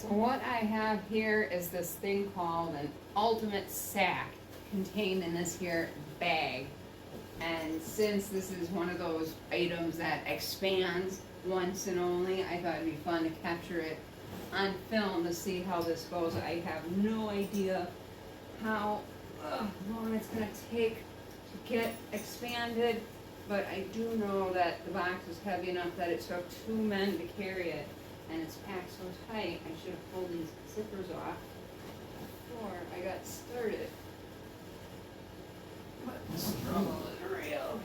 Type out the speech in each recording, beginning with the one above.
So what I have here is this thing called an ultimate sack contained in this here bag. And since this is one of those items that expands once and only, I thought it'd be fun to capture it on film to see how this goes. I have no idea how long it's going to take to get expanded, but I do know that the box is heavy enough that it took 2 men to carry it, and it's packed so tight I should have pulled these zippers off before I got started. But the struggle is real.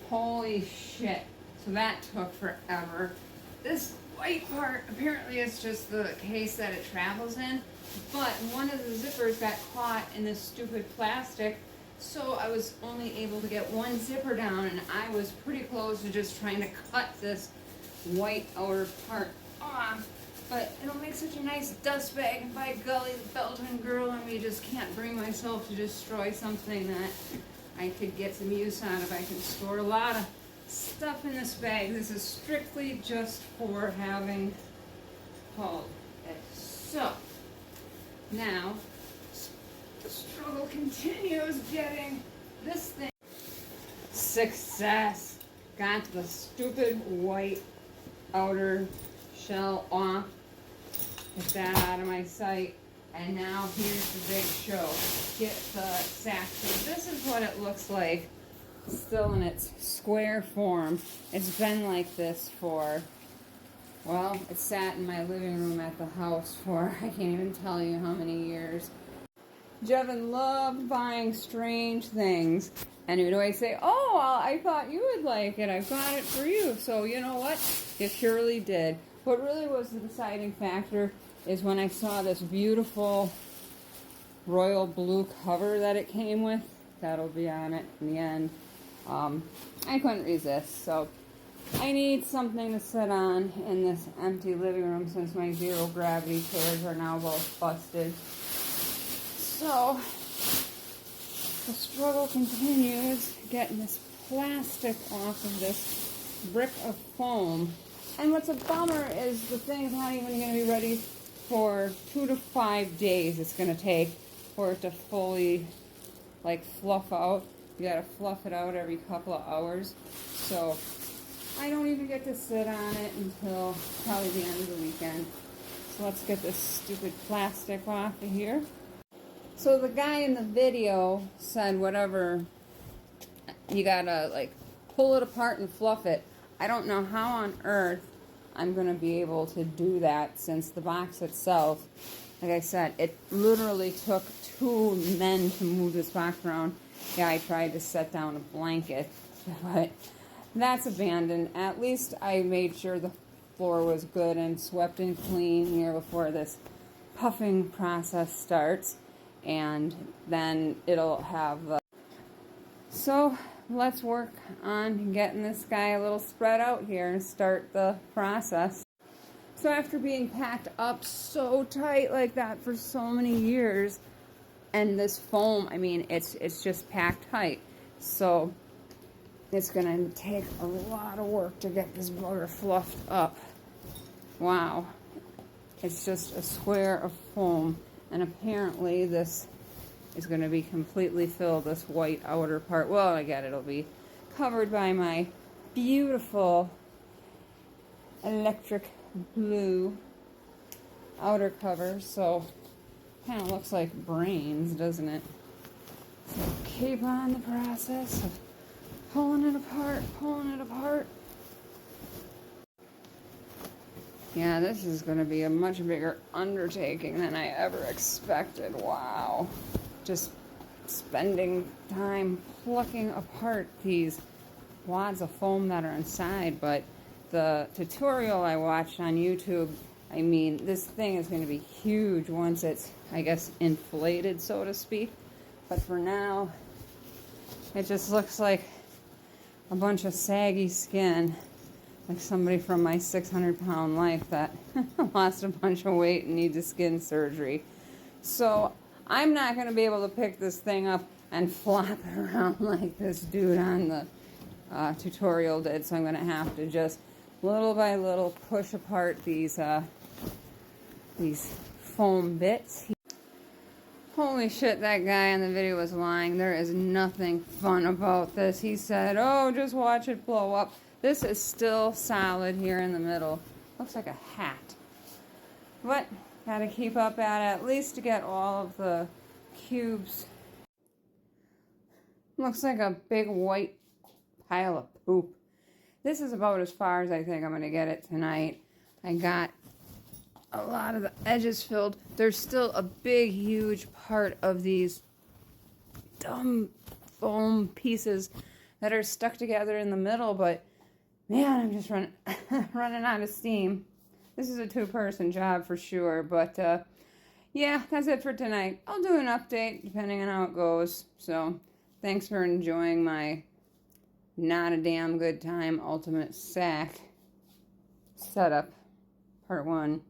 Holy shit. So that took forever. This white part, apparently it's just the case that it travels in, but one of the zippers got caught in this stupid plastic, so I was only able to get one zipper down, and I was pretty close to just trying to cut this white outer part off. But it'll make such a nice dust bag, and by golly, the Belgian girl and me just can't bring myself to destroy something that I could get some use out of. I can store a lot of stuff in this bag. This is strictly just for having hauled it. So, now, the struggle continues getting this thing. Success! Got the stupid white outer shell off. Get that out of my sight. And now here's the big show. Get the sack. So this is what it looks like, still in its square form. It's been like this for, well, it sat in my living room at the house for, I can't even tell you how many years. Jevin loved buying strange things, and he would always say, oh, well, I thought you would like it. I've got it for you. So you know what? You surely did. What really was the deciding factor is when I saw this beautiful royal blue cover that it came with. That'll be on it in the end. I couldn't resist. So I need something to sit on in this empty living room since my zero gravity chairs are now both busted. So the struggle continues getting this plastic off of this brick of foam. And what's a bummer is the thing's not even going to be ready for 2 to 5 days. It's going to take for it to fully like fluff out. You got to fluff it out every couple of hours. So I don't even get to sit on it until probably the end of the weekend. So let's get this stupid plastic off of here. So the guy in the video said whatever, you gotta like pull it apart and fluff it. I don't know how on earth I'm going to be able to do that since the box itself, like I said, it literally took 2 men to move this box around. Yeah, I tried to set down a blanket, but that's abandoned. At least I made sure the floor was good and swept and clean here before this puffing process starts, and then it'll have so let's work on getting this guy a little spread out here and start the process. So after being packed up so tight like that for so many years, and this foam, I mean, it's just packed tight. So it's going to take a lot of work to get this bugger fluffed up. Wow. It's just a square of foam, and apparently this is going to be completely filled, this white outer part. Well, I get it, it'll be covered by my beautiful electric blue outer cover. So kind of looks like brains, doesn't it? So keep on the process of pulling it apart. Yeah, this is going to be a much bigger undertaking than I ever expected. Wow. Just spending time plucking apart these wads of foam that are inside. But the tutorial I watched on YouTube, I mean, this thing is going to be huge once it's, I guess, inflated, so to speak. But for now, it just looks like a bunch of saggy skin, like somebody from my 600-pound life that lost a bunch of weight and needs a skin surgery. So I'm not going to be able to pick this thing up and flop it around like this dude on the tutorial did. So I'm going to have to just little by little push apart these foam bits. Holy shit, that guy in the video was lying. There is nothing fun about this. He said, oh, just watch it blow up. This is still solid here in the middle. Looks like a hat. But, gotta keep up at least to get all of the cubes. Looks like a big white pile of poop. This is about as far as I think I'm gonna get it tonight. I got a lot of the edges filled. There's still a big, huge part of these dumb foam pieces that are stuck together in the middle, but man, I'm just running out of steam. This is a two-person job for sure, but yeah, that's it for tonight. I'll do an update depending on how it goes. So thanks for enjoying my not a damn good time ultimate sack setup, part 1.